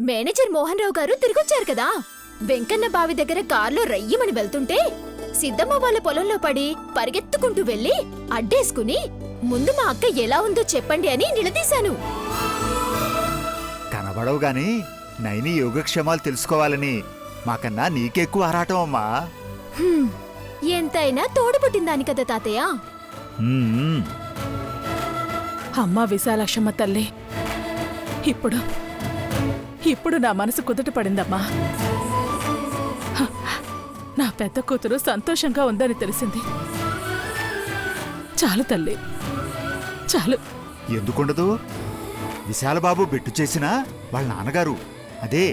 Manager Mohan Rao గారు తిరిగొచ్చారు కదా. వెంకన్న బావి దగ్గర కారులో రయ్యమని వెళ్తుంటే సిద్ధమ్మ వాళ్ళ పొలంలో పడి పరిగెత్తుకుంటూ వెళ్లి అడ్డేసుకుని ముందు మా అక్క ఎలా ఉందో చెప్పండి అని నిలదీశాను. కనబడవు గాని నైని యోగక్షేమాలు తెలుసుకోవాలని మాకన్నా నీకెక్కువ ఆరాటం అమ్మా. ఎంతైనా తోడుపుట్టిందాని కదా తాతయ్య. అమ్మా విశాలాక్షమ్మ తల్లి, ఇప్పుడు నా మనసు కుదుట పడిందమ్మా. నా పెద్ద కూతురు సంతోషంగా ఉందని తెలిసింది. చాలు తల్లి, చాలు. ఎందుకుండదు? విశాలబాబు బెట్టు చేసినా వాళ్ళ నాన్నగారు, అదే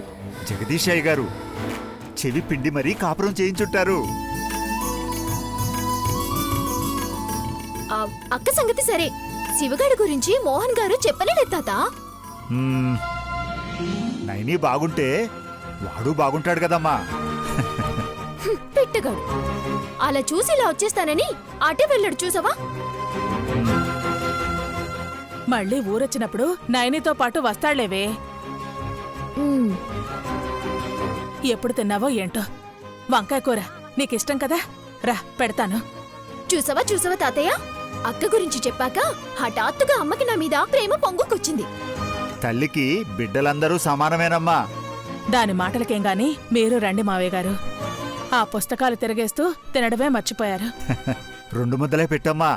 జగదీశయ్య గారు చెవి పిండి మరీ కాపురం చేయించుంటారు. అక్క సంగతి సరే, శివగాడి గురించి మోహన్ గారు చెప్పలేదే తాత. నైని బాగుంటే వాడు బాగుంటాడు కదమ్మా. పెట్టగాడు అలా చూసి ఇలా వచ్చేస్తానని అటే వెళ్ళాడు చూసావా. మళ్ళీ ఊరొచ్చినప్పుడు నయనితో పాటు వస్తాళ్లేవే. ఎప్పుడు తిన్నావో ఏంటో వంకాయ కూర నీకిష్టం కదా, రా పెడతాను. చూసావా తాతయ్య, అక్క గురించి చెప్పాక హఠాత్తుగా అమ్మకి నా మీద ప్రేమ పొంగుకొచ్చింది. తల్లికి బిడ్డలందరూ సమానమేనమ్మా. దాని మాటలకేం గాని మీరు రండి మావయ్య గారు. ఆ పుస్తకాలు తిరగేస్తూ తినడమే మర్చిపోయారు. 2 ముద్దలే పెట్టమ్మా.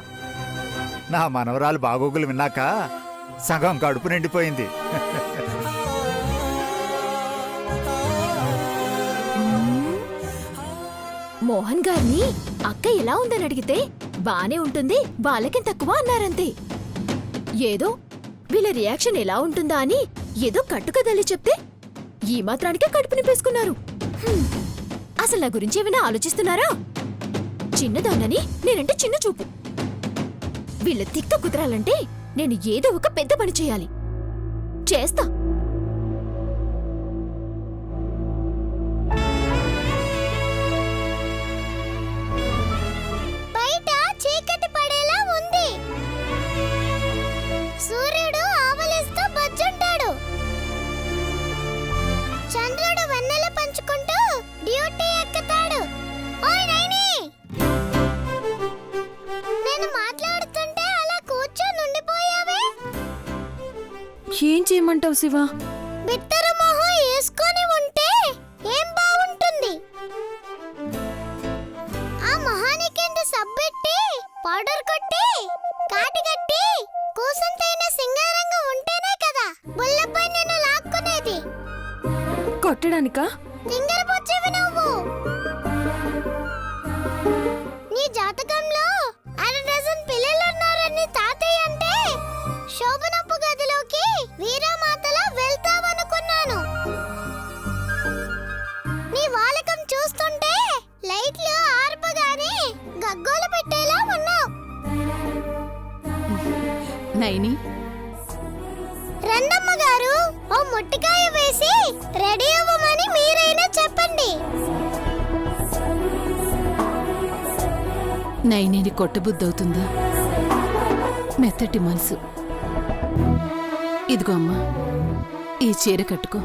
నా మనవరాలు బాగోగులు విన్నాక సగం కడుపు నిండిపోయింది. మోహన్ గారిని అక్క ఎలా ఉందని అడిగితే బానే ఉంటుంది, వాళ్ళకేం తక్కువ అన్నారంతే. ఏదో వీళ్ళ రియాక్షన్ ఎలా ఉంటుందా అని ఏదో కట్టుకదల్లి చెప్తే ఈ మాత్రానికే కడుపు నింపేసుకున్నారు. అసలు నా గురించి ఏమైనా ఆలోచిస్తున్నారా? చిన్నదాన్నని నేనంటే చిన్న చూపు. వీళ్ళ తిక్క కుదరాలంటే నేను ఏదో ఒక పెద్ద పని చేయాలి. చేస్తా. బయట చీకటి పడేలా ఉంది. సూర్యుడు ఆవలిస్తూ బజ్జుంటాడు. చంద్రుడు వెన్నెల పంచుకుంటూ డ్యూటీ ఎక్కుతాడు. ఓయ్ నైని, నేను మాట్లాడుతుంటే అలా కూర్చొని ఉండిపోయావే. ఏం చేయమంటావు శివ? బిత్తర మొహం వేసుకొని ఉంటే ఏం బాగుంటుంది? ఆ మొహానికింద సబ్బెట్టి పౌడర్ కొట్టి కాటి కట్టి కూసంతైన సింగారంగా ఉంటేనే కదా బుల్లపై నిన్ను లాక్కునేది. కొట్టడానికా? తింగర పొచ్చివి నువ్వు. నీ జాతకంలో 1 డజన్ పిల్లలున్నారని తాతయ్య అంటే శోభనప్పు గదిలోకి వీరామాతలా వెళ్తావనుకున్నాను. నీ వాలకం చూస్తుంటే లైట్లు ఆర్పగానే గగ్గోలు పెట్టేలా ఉన్నావు. నైని, రండమ్మ గారు, ఓ ముట్టికాయ వేసి రెడీ అవ్వమని మీరైనా చెప్పండి. నైనిని కొట్టబుద్దవుతుందా? మెత్తటి మనసు. ఇదిగో అమ్మా, ఈ చీర కట్టుకో.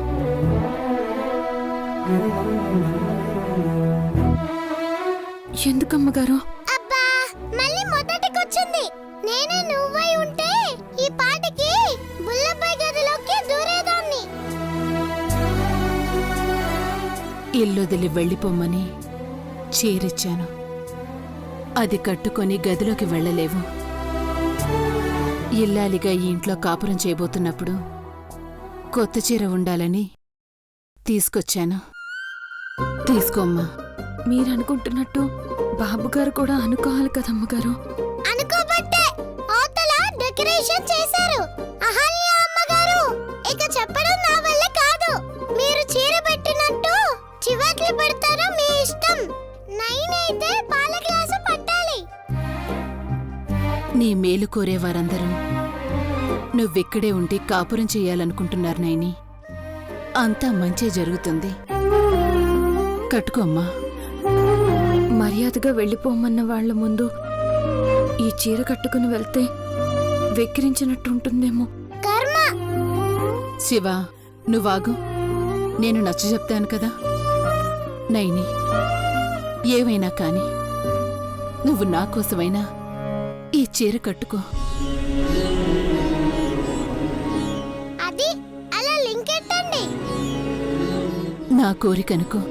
ఎందుకమ్మగారు? అబ్బా, మళ్ళీ మొదటికొచ్చింది. నేనే నువ్వై ఉంటే ఈ పాటికి బుల్లపై గదిలోకి దూరేదాన్ని. ఇల్లొదిలి వెళ్ళిపోమ్మని చీరిచ్చాను. అది కట్టుకొని గదిలోకి వెళ్ళలేవు. ఇల్లాలిగా ఈ ఇంట్లో కాపురం చేయబోతున్నప్పుడు కొత్త చీర ఉండాలని తీసుకొచ్చాను. తీసుకోమ్మా. మీరనుకుంటున్నట్టు బాబుగారు కూడా అనుకోవాలి కదమ్మగారు. అనుకోబట్టే అవతల డెకరేషన్ చేశారు అహల్య అమ్మగారు. ఇక చెప్పడం నా వల్ల కాదు. మీరు చీర పెట్టినట్టు చివర్లు పెడతారో మీ ఇష్టం. నైనైతే పాల గ్లాసు పట్టాలి. నీ మేలు కోరేవారందరూ నువ్విక్కడే ఉండి కాపురం చెయ్యాలనుకుంటున్నారు నైని. అంతా మంచే జరుగుతుంది. కట్టుకోమ్మా. మర్యాదగా వెళ్ళిపోమన్న వాళ్ల ముందు ఈ చీర కట్టుకుని వెళ్తే వెక్కిరించినట్టుంటుందేమో. కర్మ. శివ, నువ్వాగు. నేను నచ్చ చెప్తాను కదా. నైని, ఏవైనా కాని నువ్వు నా కోసమైనా ఈ చీర కట్టుకో. అది అలా లింకెట్టండి. నా కోరికనుకో,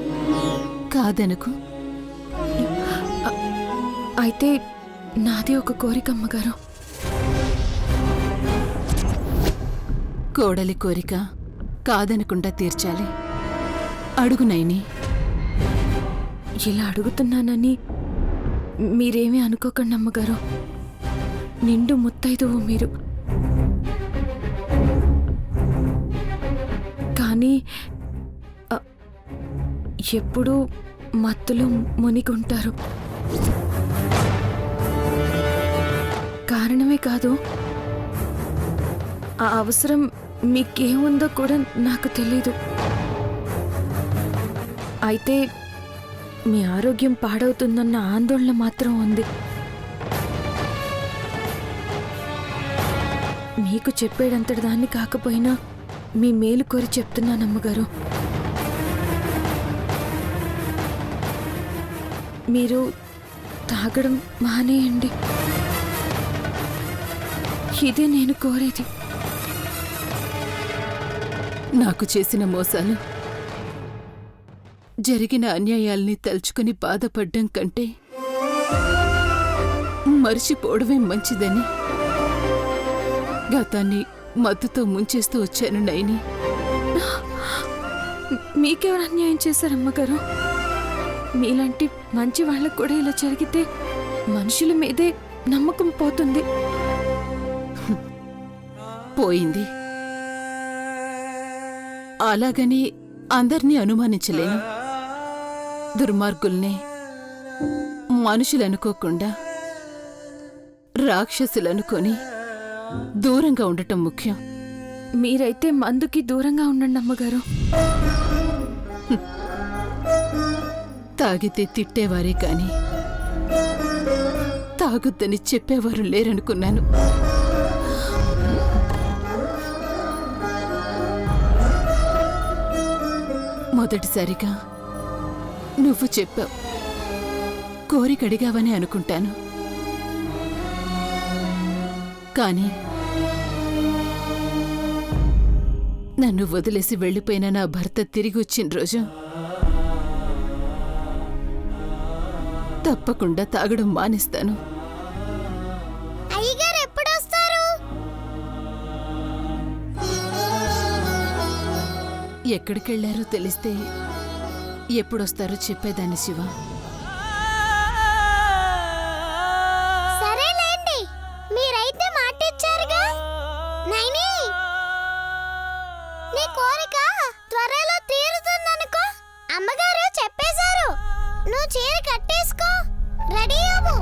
కాదనుకో. అయితే నాది ఒక కోరిక అమ్మగారు. కోడలి కోరిక కాదనకుండా తీర్చాలి. అడుగు నైని. ఇలా అడుగుతున్నానని మీరేమీ అనుకోకండి అమ్మగారు. నిండు ముత్తైదువు మీరు. కానీ ఎప్పుడూ మత్తులో మునిగుంటారు. కారణమే కాదు, ఆ అవసరం మీకేముందో కూడా నాకు తెలీదు. అయితే మీ ఆరోగ్యం పాడవుతుందన్న ఆందోళన మాత్రం ఉంది. మీకు చెప్పేటంతటి దాన్ని కాకపోయినా మీ మేలు కోరి చెప్తున్నానమ్మగారు. మీరు తాగడం మానేయండి. ఇదే నేను కోరేది. నాకు చేసిన మోసాలు, జరిగిన అన్యాయాల్ని తలుచుకుని బాధపడ్డం కంటే మర్చిపోవడమే మంచిదని గతాన్ని మత్తుతో ముంచేస్తూ వచ్చాను నైని. మీకెవరు అన్యాయం చేశారమ్మగారు? మీలాంటి మంచి వాళ్ళకు కూడా ఇలా జరిగితే మనుషుల మీదే నమ్మకం పోతుంది. పోయింది. అలాగని అందర్నీ అనుమానించలేను. దుర్మార్గుల్నే మనుషులనుకోకుండా రాక్షసులనుకొని దూరంగా ఉండటం ముఖ్యం. మీరైతే మందుకి దూరంగా ఉండండి అమ్మగారు. తాగితే తిట్టేవారే కాని తాగొద్దని చెప్పేవారు లేరనుకున్నాను. మొదటిసారిగా నువ్వు చెప్పావు. కోరికడిగావని అనుకుంటాను. కానీ నన్ను వదిలేసి వెళ్ళిపోయిన నా భర్త తిరిగి వచ్చిన రోజు తప్పకుండా తాగడం మానేస్తాను. అయ్యగారు ఎప్పుడొస్తారు? ఎక్కడికెళ్లారో తెలిస్తే ఎప్పుడొస్తారో చెప్పేదాన్ని శివ. సరేలేండి, మీరైతే మాటిచ్చారుగా. నైని, నీ కోరిక త్వరలో తీరుతుందనుకో. అమ్మగారు చెప్పేశారు. నువ్వు చీర కట్టేసుకో, రెడీ అవ్వు.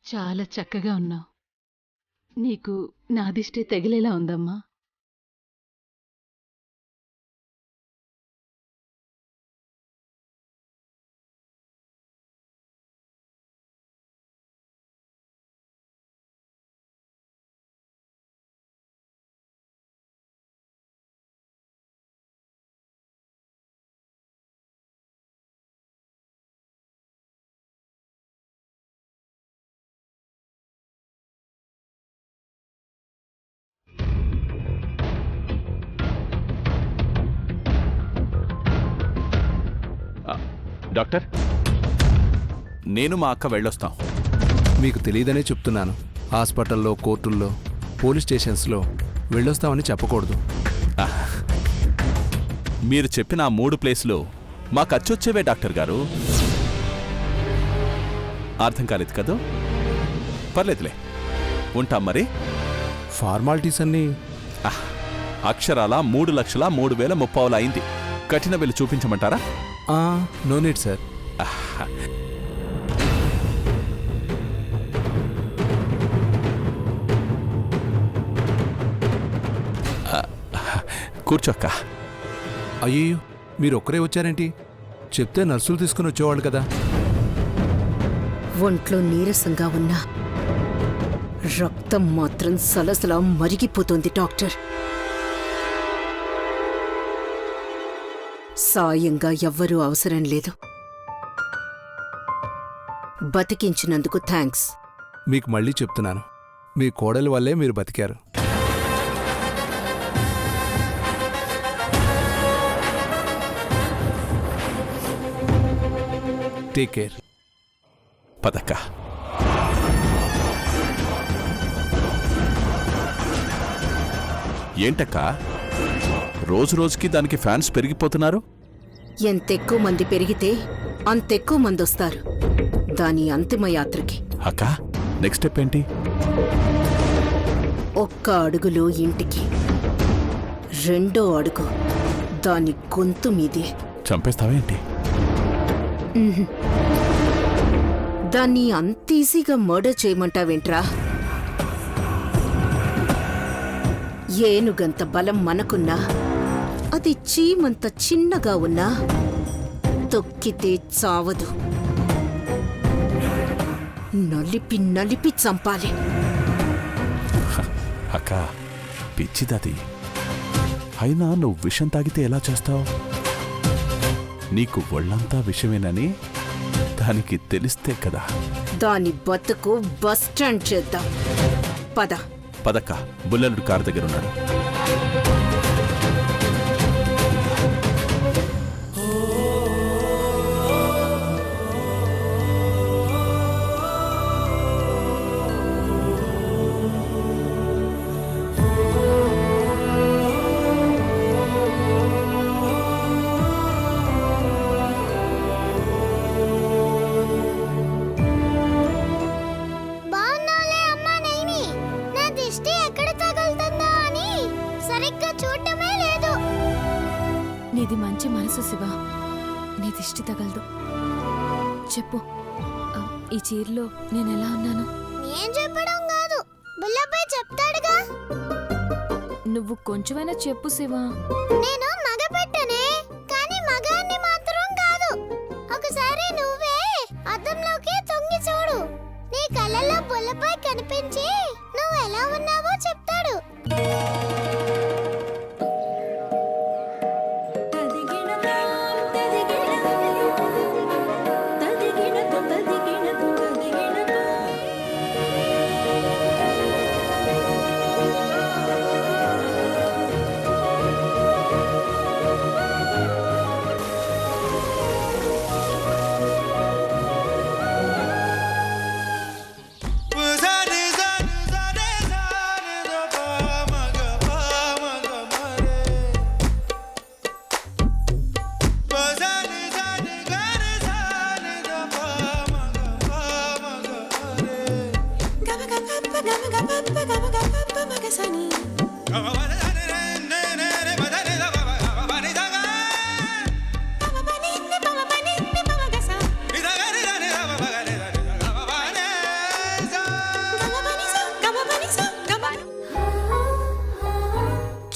చాలా చక్కగా ఉన్నావు. నీకు నాదిష్టే తగిలేలా ఉందమ్మా. డాక్టర్, నేను మా అక్క వెళ్ళొస్తాం. మీకు తెలియదనే చెప్తున్నాను. హాస్పిటల్లో, కోర్టుల్లో, పోలీస్ స్టేషన్స్లో వెళ్ళొస్తామని చెప్పకూడదు. మీరు చెప్పిన ఆ 3 ప్లేసులు మాకు అచ్చొచ్చేవే డాక్టర్ గారు. అర్థం కాలేదు కదూ? పర్లేదులే, ఉంటాం మరి. ఫార్మాలిటీస్ అన్నీ అక్షరాల 3,03,30,000 అయింది. కఠిన బిల్లు చూపించమంటారా? No need sir. కూర్చోక్క. అయ్యో, మీరు ఒక్కరే వచ్చారేంటి? చెప్తే నర్సులు తీసుకుని వచ్చేవాళ్ళు కదా. ఒంట్లో నీరసంగా ఉన్నా రక్తం మాత్రం సలసలా మరిగిపోతుంది డాక్టర్. సాయంగా ఎవ్వరూ అవసరం లేదు. బతికించినందుకు థ్యాంక్స్. మీకు మళ్ళీ చెప్తున్నాను, మీ కోడలి వల్లే మీరు బతికారు. Take care. పదక్క. ఏంటక్క, రోజు రోజుకి దానికి ఫ్యాన్స్ పెరిగిపోతున్నారు? ఎంతెక్కువ మంది పెరిగితే అంతెక్కువ మంది వస్తారు దాని అంతిమ యాత్రకి. అక్క, నెక్స్ట్ స్టెప్ ఏంటి? ఒక్క అడుగులో ఇంటికి, 2వ అడుగు దాని గొంతు మీదే. చంపేస్తావేంటి? దాన్ని అంత ఈజీగా మర్డర్ చేయమంటావేంట్రా? ఏనుగంత బలం మనకున్నా, అది చీమంత చిన్నగా ఉన్నా తొక్కితే చావదు. నలిపి నలిపి చంపాలి. అక్క, పిచ్చిదది. అయినా నువ్వు విషం తాగితే ఎలా చేస్తావు? నీకు ఒళ్ళంతా విషమేనని దానికి తెలిస్తే కదా. దాని బతుకు బస్టాండ్ చేద్దాం. పద. పదక్క, బుల్లెలుడు కారు దగ్గర ఉన్నాడు. బాగున్నావులే అమ్మా నైని. నా దిష్టి ఎక్కడ తగులుతుందో అని సరిగ్గా చూడటమే లేదు. నీది మంచి మనసు శివ, నీ దిష్టి తగలదు. చెప్పు, ఈ చీరలో నేనెలా ఉన్నాను? నేను చెప్పడం కాదు, బుల్లపై చెప్తాడుగా. నువ్వు కొంచెమైనా చెప్పు శివ. నేను మగ పెట్టనే, కానీ మగాన్ని మాత్రం కాదు. ఒకసారి నువ్వే అద్దంలోకి తొంగి చూడు. నీ కళ్ళల్లో బుల్లపై కనిపించి నువ్వు ఎలా ఉన్నావో చెప్తాడు.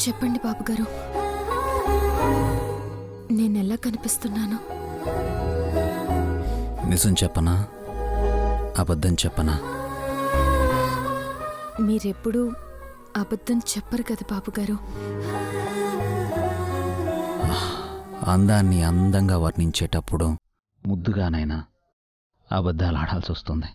చెప్పండి బాబుగారు, నేనెలా కనిపిస్తున్నాను? నిజం చెప్పనా, అబద్ధం చెప్పనా? మీరెప్పుడు అబద్ధం చెప్పరు కదా బాబుగారు. అందాన్ని అందంగా వర్ణించేటప్పుడు ముద్దుగానైనా అబద్ధాలు ఆడాల్సి వస్తుంది.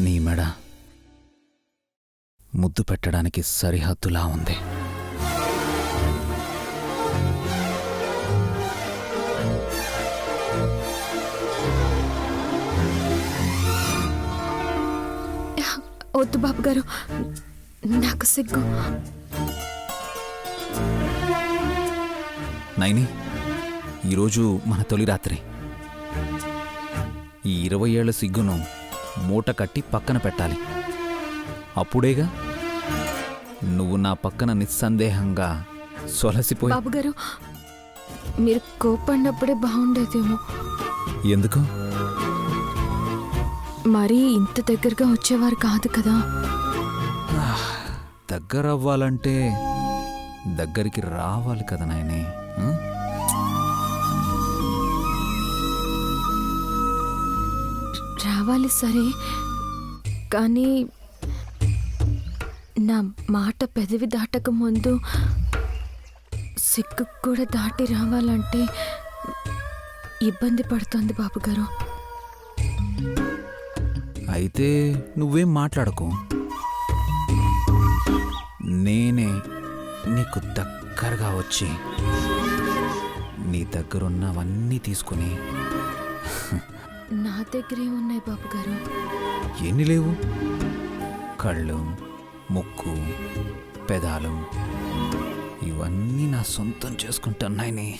నీ మెడ ముద్దు పెట్టడానికి సరిహద్దులా ఉంది. వద్దు బాబుగారు, నాకు సిగ్గు. నైని, ఈరోజు మన తొలి రాత్రి. ఈ 20 ఏళ్ల సిగ్గును మూట కట్టి పక్కన పెట్టాలి. అప్పుడేగా నువ్వు నా పక్కన నిస్సందేహంగా సొలసిపోయి. బాబుగారు, మీరు కోపడినప్పుడే బాగుండేదేమో. ఎందుకు? మరీ ఇంత దగ్గరగా వచ్చేవారు కాదు కదా. దగ్గరవ్వాలంటే దగ్గరికి రావాలి కదా నాయనే. రావాలి సరే, కానీ నా మాట పెదవి దాటక ముందు సిగ్గు కూడా దాటి రావాలంటే ఇబ్బంది పడుతుంది బాబుగారు. అయితే నువ్వేం మాట్లాడకు. నేనే నీకు దగ్గరగా వచ్చి నీ దగ్గరున్నవన్నీ తీసుకుని. నా దగ్గరే ఉన్నాయి బాబుగారు. ఎన్ని లేవు? కళ్ళు, ముక్కు, పెదాలు, ఇవన్నీ నా సొంతం చేసుకుంటున్నాయి.